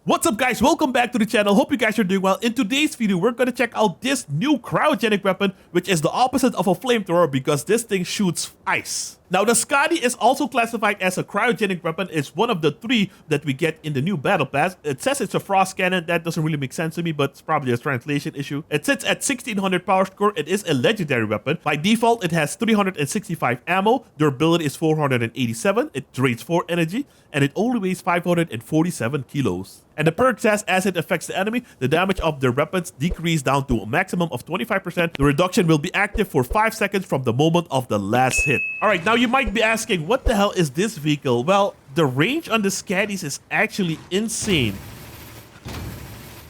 What's up guys, welcome back to the channel. Hope you guys are doing well. In today's video, we're gonna check out this new cryogenic weapon, which is the opposite of a flamethrower because this thing shoots ice. Now the Skadi is also classified as a cryogenic weapon. It's one of the 3 that we get in the new battle pass. It says it's a frost cannon. That doesn't really make sense to me, but it's probably a translation issue. It sits at 1600 power score. It is a legendary weapon. By default, it has 365 ammo. Durability is 487. It drains 4 energy, and it only weighs 547 kilos. And the perk says as it affects the enemy, the damage of their weapons decrease down to a maximum of 25%. The reduction will be active for 5 seconds from the moment of the last hit. Alright, now you might be asking, what the hell is this vehicle? Well, the range on the Skadis is actually insane.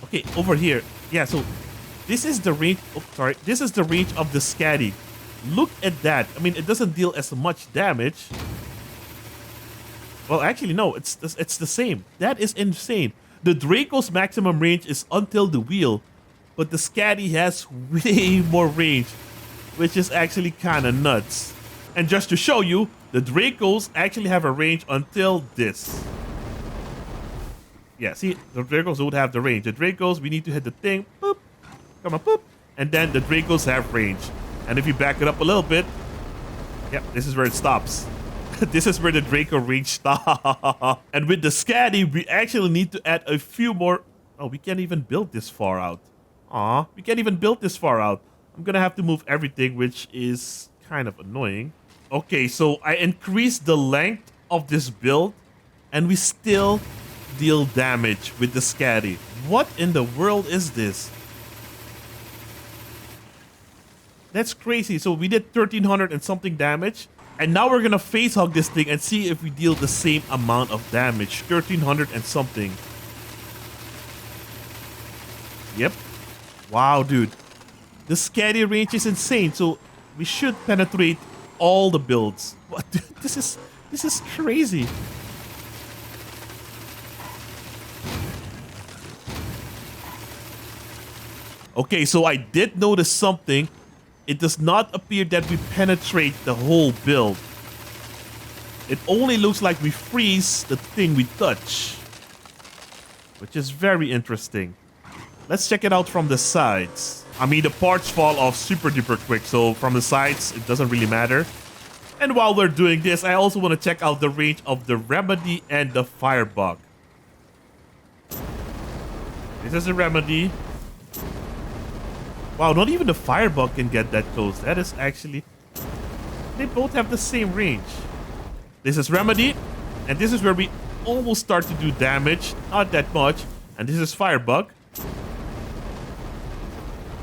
Okay, over here. Yeah, so this is the range. Oh, sorry. This is the range of the Skadi. Look at that. I mean, it doesn't deal as much damage. Well, actually, no. It's the same. That is insane. The Draco's maximum range is until the wheel, but the Skadi has way more range, which is actually kind of nuts. And just to show you, the Dracos actually have a range until this. Yeah, see, the Dracos don't have the range. The Dracos, we need to hit the thing, boop, come on, boop, and then the Dracos have range. And if you back it up a little bit, yep, this is where it stops. This is where the Draco range stops. And with the Skadi, we actually need to add a few more. Oh, we can't even build this far out. Aw, we can't even build this far out. I'm gonna have to move everything, which is kind of annoying. Okay, so I increased the length of this build, and we still deal damage with the Skadi. What in the world is this? That's crazy. So we did 1300 and something damage. And now we're gonna face hug this thing and see if we deal the same amount of damage. 1300 and something. Yep. Wow, dude. The Skadi range is insane. So we should penetrate all the builds. What? This is crazy. Okay, so I did notice something. It does not appear that we penetrate the whole build. It only looks like we freeze the thing we touch, which is very interesting. Let's check it out from the sides. I mean, the parts fall off super duper quick, so from the sides, it doesn't really matter. And while we're doing this, I also want to check out the range of the Remedy and the Firebug. This is the Remedy. Wow, not even the Firebug can get that close. That is actually... They both have the same range. This is Remedy, and this is where we almost start to do damage. Not that much. And this is Firebug,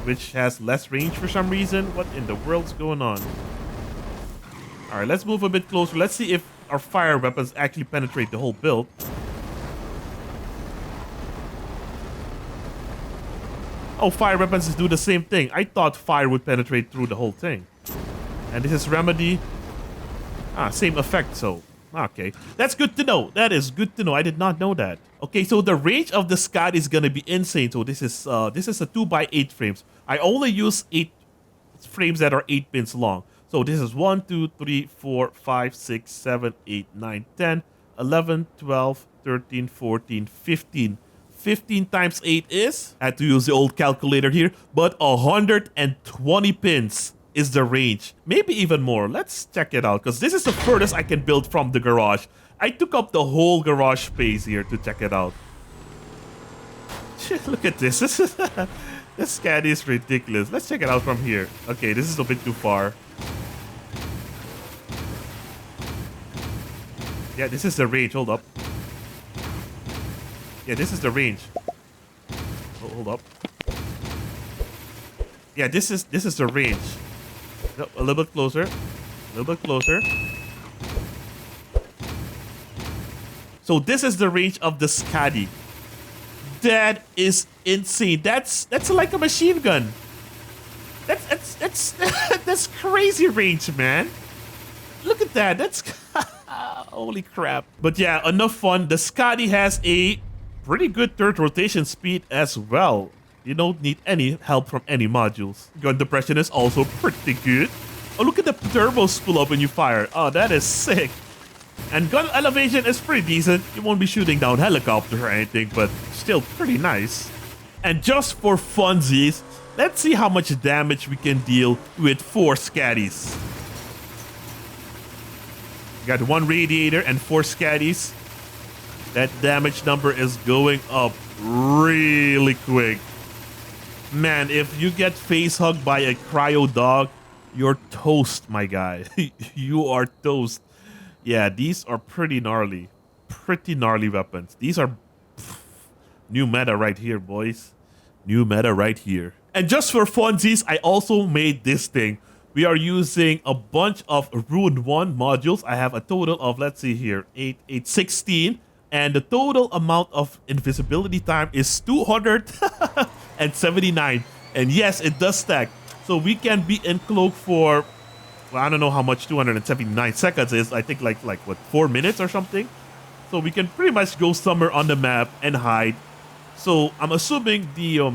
which has less range for some reason. What in the world's going on? Alright, let's move a bit closer. Let's see if our fire weapons actually penetrate the whole build. Oh, fire weapons do the same thing. I thought fire would penetrate through the whole thing. And this is Remedy. Same effect, so... Okay. That's good to know. That is good to know. I did not know that. Okay, so the range of the Skadi is gonna be insane. So this is a 2x8 frames. I only use 8 frames that are 8 pins long. So this is 1, 2, 3, 4, 5, 6, 7, 8, 9, 10, 11, 12, 13, 14, 15. 15 times 8 is, I had to use the old calculator here, but 120 pins is the range. Maybe even more. Let's check it out, because this is the furthest I can build from the garage. I took up the whole garage space here to check it out. Look at this. This Skadi is ridiculous. Let's check it out from here. Okay, this is a bit too far. Yeah, this is the range. Hold up. Yeah, this is the range. Oh, hold up. Yeah, this is the range. No, a little bit closer. A little bit closer. So this is the range of the Skadi. That is insane. That's like a machine gun. That's crazy range, man. Look at that. That's holy crap. But yeah, enough fun. The Skadi has a pretty good third rotation speed as well. You don't need any help from any modules. Gun depression is also pretty good. Oh, look at the turbo spool up when you fire. Oh, that is sick. And gun elevation is pretty decent. You won't be shooting down helicopters or anything, but still pretty nice. And just for funsies, let's see how much damage we can deal with 4 Skadis. We got 1 radiator and 4 Skadis. That damage number is going up really quick. Man, if you get face hugged by a cryo dog, you're toast, my guy. You are toast. Yeah, these are pretty gnarly. Pretty gnarly weapons. These are new meta right here, boys. New meta right here. And just for funsies, I also made this thing. We are using a bunch of Rune 1 modules. I have a total of, let's see here, 16. And the total amount of invisibility time is 279. And yes, it does stack. So we can be in cloak for, well, I don't know how much 279 seconds is. I think like what, 4 minutes or something? So we can pretty much go somewhere on the map and hide. So I'm assuming the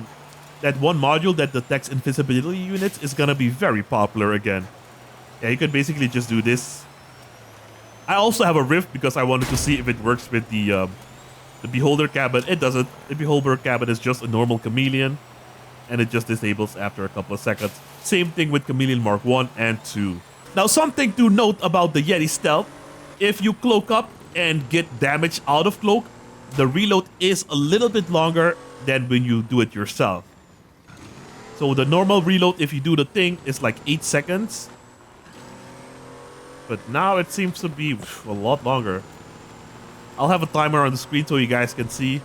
that one module that detects invisibility units is gonna be very popular again. Yeah, you could basically just do this. I also have a rift because I wanted to see if it works with the beholder cabin. It doesn't. The beholder cabin is just a normal chameleon, and it just disables after a couple of seconds. Same thing with chameleon Mark 1 and 2. Now, something to note about the Yeti Stealth: if you cloak up and get damage out of cloak, the reload is a little bit longer than when you do it yourself. So the normal reload, if you do the thing, is like 8 seconds. But now it seems to be a lot longer. I'll have a timer on the screen so you guys can see.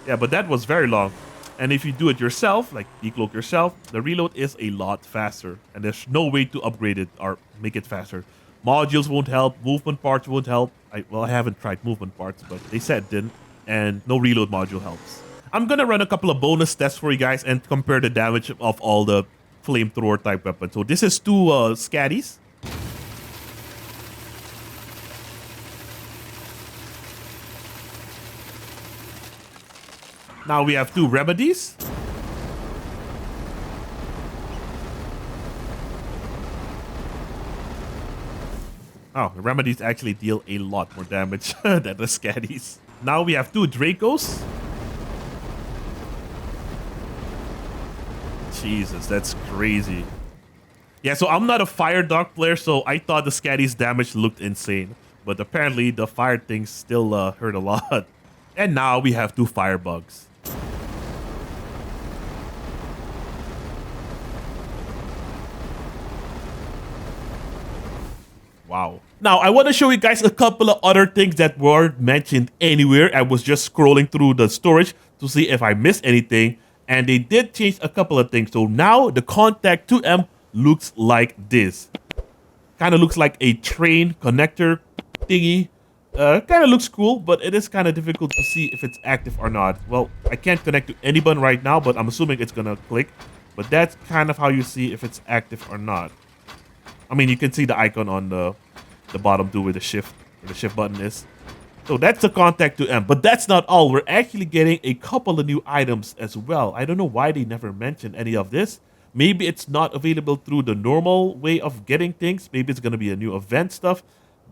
Yeah, but that was very long. And if you do it yourself, like decloak yourself, the reload is a lot faster. And there's no way to upgrade it or make it faster. Modules won't help. Movement parts won't help. I haven't tried movement parts, but they said it didn't. And no reload module helps. I'm going to run a couple of bonus tests for you guys and compare the damage of all the flamethrower type weapons. So this is 2 Skadis. Now we have 2 remedies. Oh, the remedies actually deal a lot more damage than the Skadis. Now we have 2 Dracos. Jesus, that's crazy. Yeah, so I'm not a fire dog player, so I thought the Skadi's damage looked insane. But apparently the fire things still hurt a lot. And now we have 2 firebugs. Wow. Now, I want to show you guys a couple of other things that weren't mentioned anywhere. I was just scrolling through the storage to see if I missed anything. And they did change a couple of things. So now the Contact 2M looks like this. Kind of looks like a train connector thingy. Kind of looks cool, but it is kind of difficult to see if it's active or not. Well, I can't connect to anyone right now, but I'm assuming it's going to click. But that's kind of how you see if it's active or not. I mean, you can see the icon on the bottom too, where the shift button is. So that's the Contact 2M, but that's not all. We're actually getting a couple of new items as well. I don't know why they never mentioned any of this. Maybe it's not available through the normal way of getting things. Maybe it's going to be a new event stuff.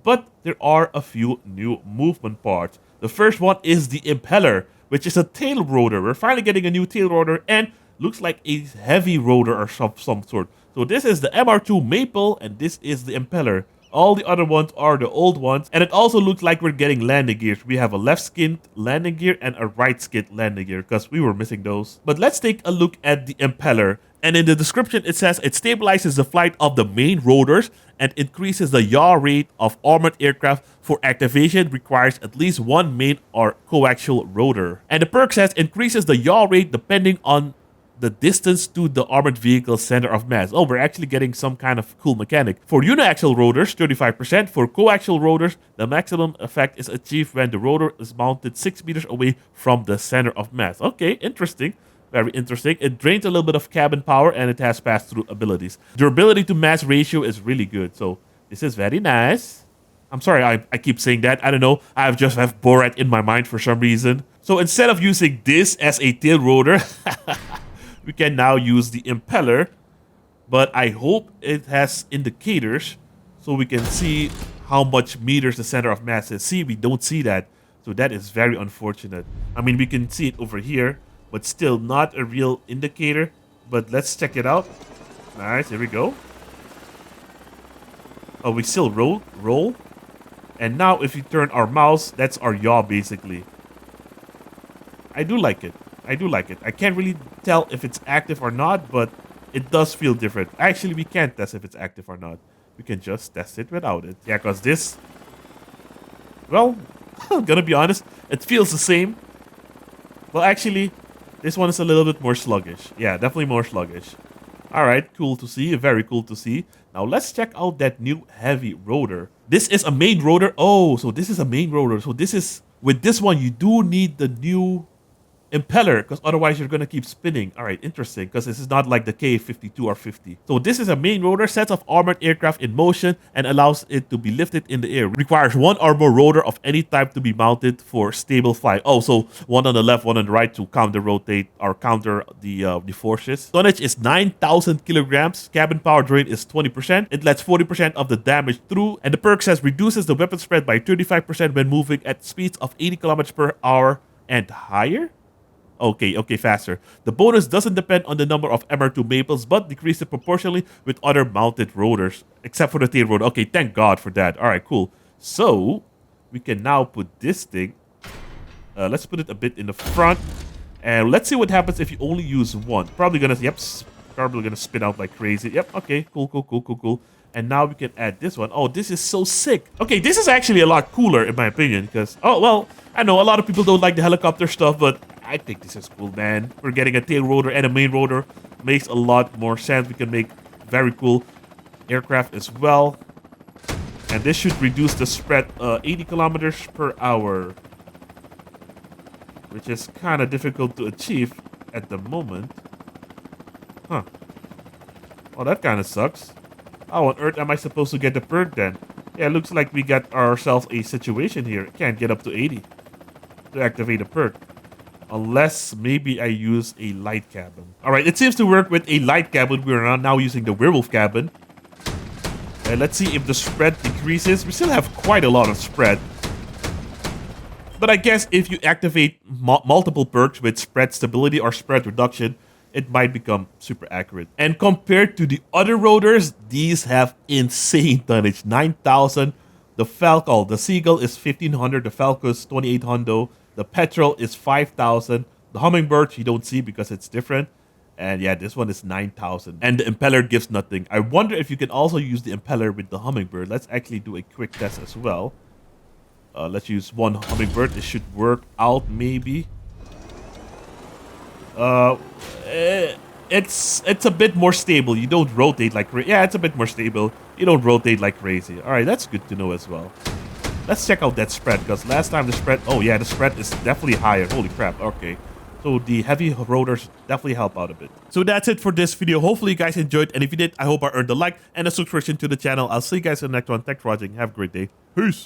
But there are a few new movement parts. The first one is the impeller, which is a tail rotor. We're finally getting a new tail rotor and looks like a heavy rotor or some sort. So this is the MR2 Maple and this is the impeller. All the other ones are the old ones. And it also looks like we're getting landing gears. We have a left skinned landing gear and a right skinned landing gear because we were missing those. But let's take a look at the impeller. And in the description, it says it stabilizes the flight of the main rotors and increases the yaw rate of armored aircraft. For activation, requires at least 1 main or coaxial rotor. And the perk says increases the yaw rate depending on the distance to the armored vehicle's center of mass. Oh, we're actually getting some kind of cool mechanic. For uniaxial rotors, 35%. For coaxial rotors, the maximum effect is achieved when the rotor is mounted 6 meters away from the center of mass. Okay, interesting. Very interesting. It drains a little bit of cabin power and it has pass-through abilities. Durability to mass ratio is really good. So this is very nice. I'm sorry, I keep saying that. I don't know. I just have Borat in my mind for some reason. So instead of using this as a tail rotor, we can now use the impeller, but I hope it has indicators so we can see how much meters the center of mass is. See, we don't see that. So that is very unfortunate. I mean, we can see it over here, but still not a real indicator. But let's check it out. Nice, here we go. Oh, we still roll. And now if you turn our mouse, that's our yaw basically. I do like it. I do like it. I can't really tell if it's active or not, but it does feel different. Actually, we can't test if it's active or not. We can just test it without it. Yeah, because this... Well, I'm gonna be honest, it feels the same. Well, actually, this one is a little bit more sluggish. Yeah, definitely more sluggish. Alright, cool to see. Very cool to see. Now, let's check out that new heavy rotor. This is a main rotor. Oh, so this is a main rotor. So this is... With this one, you do need the new impeller, because otherwise you're going to keep spinning. All right, interesting, because this is not like the K52 or 50. So this is a main rotor, sets of armored aircraft in motion and allows it to be lifted in the air. Requires one or more rotor of any type to be mounted for stable flight. Oh, so one on the left, one on the right to counter rotate or counter the forces. Tonnage is 9,000 kilograms. Cabin power drain is 20%. It lets 40% of the damage through. And the perk says reduces the weapon spread by 35% when moving at speeds of 80 kilometers per hour and higher. Okay, faster. The bonus doesn't depend on the number of MR2 maples, but decreases proportionally with other mounted rotors, except for the tail rotor. Okay, thank God for that. All right, cool. So, we can now put this thing. Let's put it a bit in the front. And let's see what happens if you only use one. Probably gonna spin out like crazy. Yep, okay, cool. And now we can add this one. Oh, this is so sick. Okay, this is actually a lot cooler in my opinion, because, oh, well, I know a lot of people don't like the helicopter stuff, but I think this is cool, man. We're getting a tail rotor and a main rotor. Makes a lot more sense. We can make very cool aircraft as well. And this should reduce the spread 80 kilometers per hour, which is kind of difficult to achieve at the moment. Huh. Well, that kind of sucks. How on earth am I supposed to get the perk then? Yeah, it looks like we got ourselves a situation here. Can't get up to 80 to activate a perk. Unless maybe I use a light cabin. Alright, it seems to work with a light cabin. We are now using the werewolf cabin. And let's see if the spread decreases. We still have quite a lot of spread. But I guess if you activate multiple perks with spread stability or spread reduction, it might become super accurate. And compared to the other rotors, these have insane tonnage. 9,000. The Falcon, the Seagull is 1,500. The Falcon is 2,800. The Petrel is 5,000. The Hummingbird you don't see because it's different. And yeah, this one is 9,000. And the impeller gives nothing. I wonder if you can also use the impeller with the Hummingbird. Let's actually do a quick test as well. Let's use one Hummingbird. This should work out maybe. It's a bit more stable. You don't rotate like crazy. Yeah, it's a bit more stable. You don't rotate like crazy. All right, that's good to know as well. Let's check out that spread, because last time the spread... Oh, yeah, the spread is definitely higher. Holy crap. Okay. So the heavy rotors definitely help out a bit. So that's it for this video. Hopefully you guys enjoyed. And if you did, I hope I earned a like and a subscription to the channel. I'll see you guys in the next one. Thanks for watching. Have a great day. Peace.